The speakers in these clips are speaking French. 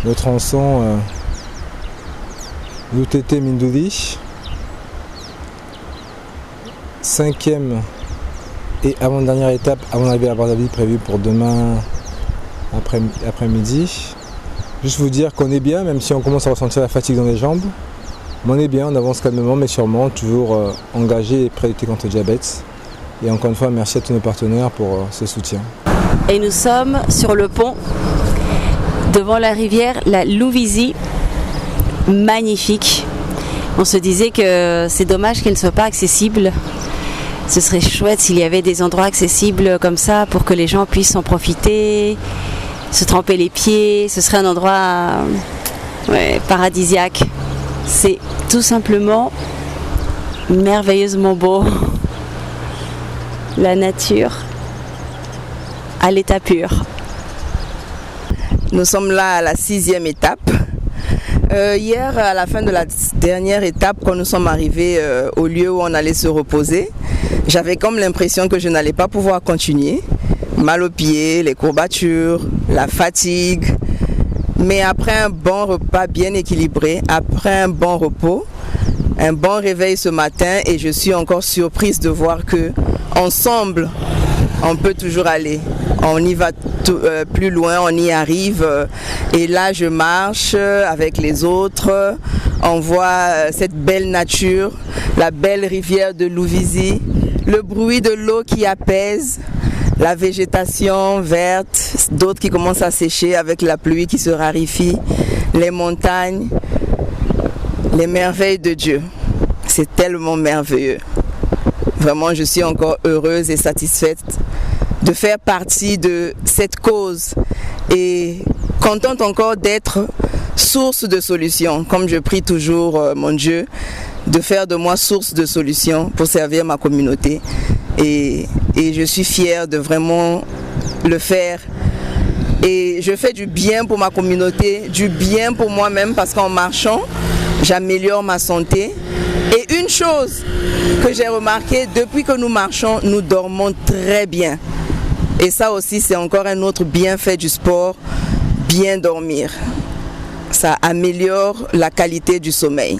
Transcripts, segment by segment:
le tronçon UTT Mindouli. 5e et avant-dernière étape avant d'arriver à Brazzaville prévue pour demain après-midi. Juste vous dire qu'on est bien, même si on commence à ressentir la fatigue dans les jambes. Mais on est bien, on avance calmement mais sûrement, toujours engagé et prêt à lutter contre le diabète. Et encore une fois, merci à tous nos partenaires pour ce soutien. Et nous sommes sur le pont devant la rivière, la Louvisi, magnifique. On se disait que c'est dommage qu'elle ne soit pas accessible. Ce serait chouette s'il y avait des endroits accessibles comme ça pour que les gens puissent en profiter, se tremper les pieds. Ce serait un endroit paradisiaque. C'est tout simplement merveilleusement beau. La nature à l'état pur. Nous sommes là à la 6e étape. Hier, à la fin de la dernière étape, quand nous sommes arrivés au lieu où on allait se reposer, j'avais comme l'impression que je n'allais pas pouvoir continuer. Mal aux pieds, les courbatures, la fatigue. Mais après un bon repas bien équilibré, après un bon repos, un bon réveil ce matin, et je suis encore surprise de voir que ensemble, on peut toujours aller. On y va plus loin, on y arrive. Et là, je marche avec les autres. On voit cette belle nature, la belle rivière de Louvisi, le bruit de l'eau qui apaise, la végétation verte, d'autres qui commencent à sécher avec la pluie qui se raréfie, les montagnes, les merveilles de Dieu. C'est tellement merveilleux. Vraiment, je suis encore heureuse et satisfaite de faire partie de cette cause et contente encore d'être source de solutions, comme je prie toujours mon Dieu, de faire de moi source de solutions pour servir ma communauté. Et je suis fière de vraiment le faire. Et je fais du bien pour ma communauté, du bien pour moi-même, parce qu'en marchant, j'améliore ma santé. Et une chose que j'ai remarqué, depuis que nous marchons, nous dormons très bien. Et ça aussi, c'est encore un autre bienfait du sport, bien dormir. Ça améliore la qualité du sommeil.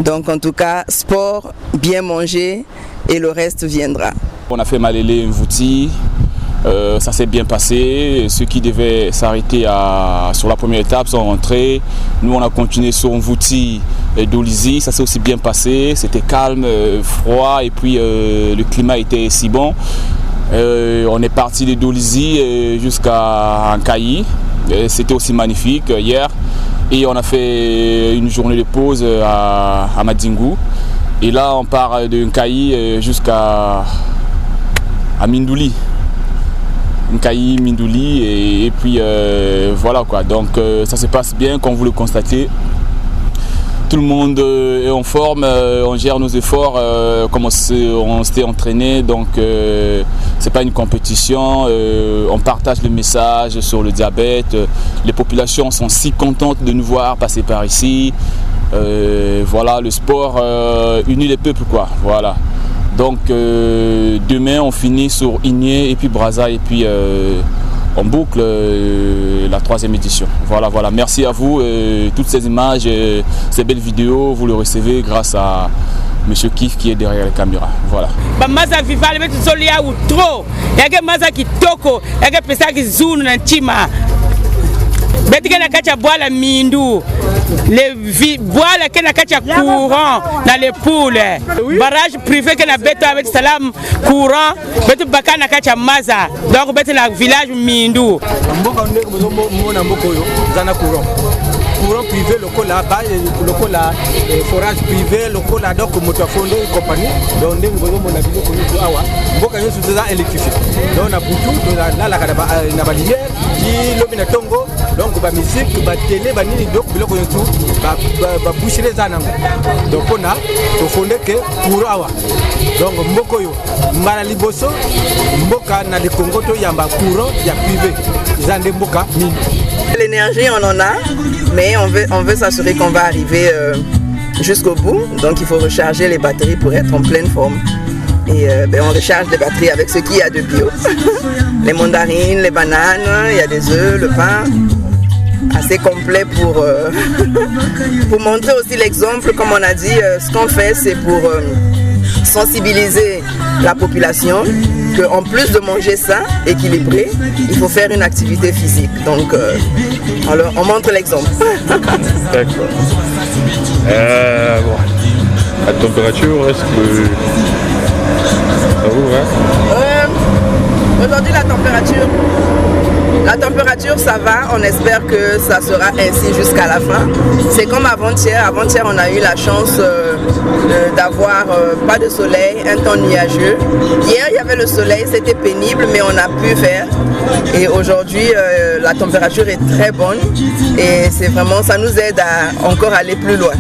Donc en tout cas, sport, bien manger et le reste viendra. On a fait Malélé Mvouti, ça s'est bien passé. Ceux qui devaient s'arrêter sur la première étape sont rentrés. Nous on a continué sur Mvouti et Dolisie, ça s'est aussi bien passé. C'était calme, froid et puis le climat était si bon. On est parti de Dolisie jusqu'à Nkayi. C'était aussi magnifique hier. Et on a fait une journée de pause à Madingou. Et là on part de Nkayi jusqu'à Mindouli. Nkayi, Mindouli et puis voilà quoi. Donc ça se passe bien comme vous le constatez. Tout le monde est en forme, on gère nos efforts comme on s'était entraîné, donc c'est pas une compétition, on partage le message sur le diabète, les populations sont si contentes de nous voir passer par ici, voilà, le sport unit les peuples quoi, voilà. Donc demain on finit sur Igné et puis Brazza et puis on boucle la 3e édition. Voilà, voilà. Merci à vous. Toutes ces images, ces belles vidéos, vous le recevez grâce à Monsieur Kif qui est derrière la caméra. Voilà. Maza vival betu zolia utro. Yage maza kitoko. Yage pesa kizunu na ntima. Betika na kacha boala mindu. Les boala ke na kacha courant dans les poules. Barrage privé ke na beto avec salam courant. Betu baka na kacha maza. Donc betu na village mindu. Mboka ndeko mona mboko yo zana courant. Courant privé local la forage privé local donc motofondo compagnie donc ndenge bozo mona biloko yo awa mboka yo suza électrifié. Donc na butu na la na ba lumière qui lobi na tongo donc ba musique ba télé ba nini donc biloko yo tout ba boucher zana donc on a to fondé que courant awa donc mboko yo mbala liboso mboka na de Congo to yamba courant ya privé zande mboka mini. L'énergie on en a, mais on veut s'assurer qu'on va arriver jusqu'au bout, donc il faut recharger les batteries pour être en pleine forme. Et on recharge les batteries avec ce qu'il y a de bio. Les mandarines, les bananes, il y a des œufs, le pain. assez complet pour, pour montrer aussi l'exemple. Comme on a dit, ce qu'on fait, c'est pour sensibiliser la population qu'en plus de manger sain, équilibré, il faut faire une activité physique. Donc, on montre l'exemple. D'accord. Bon. La température, est-ce que ça vous va? Aujourd'hui, la température, ça va. On espère que ça sera ainsi jusqu'à la fin. C'est comme avant-hier. Avant-hier, on a eu la chance d'avoir pas de soleil, un temps nuageux. Hier, il y avait le soleil, c'était pénible, mais on a pu faire. Et aujourd'hui, la température est très bonne. Et c'est vraiment, ça nous aide à encore aller plus loin.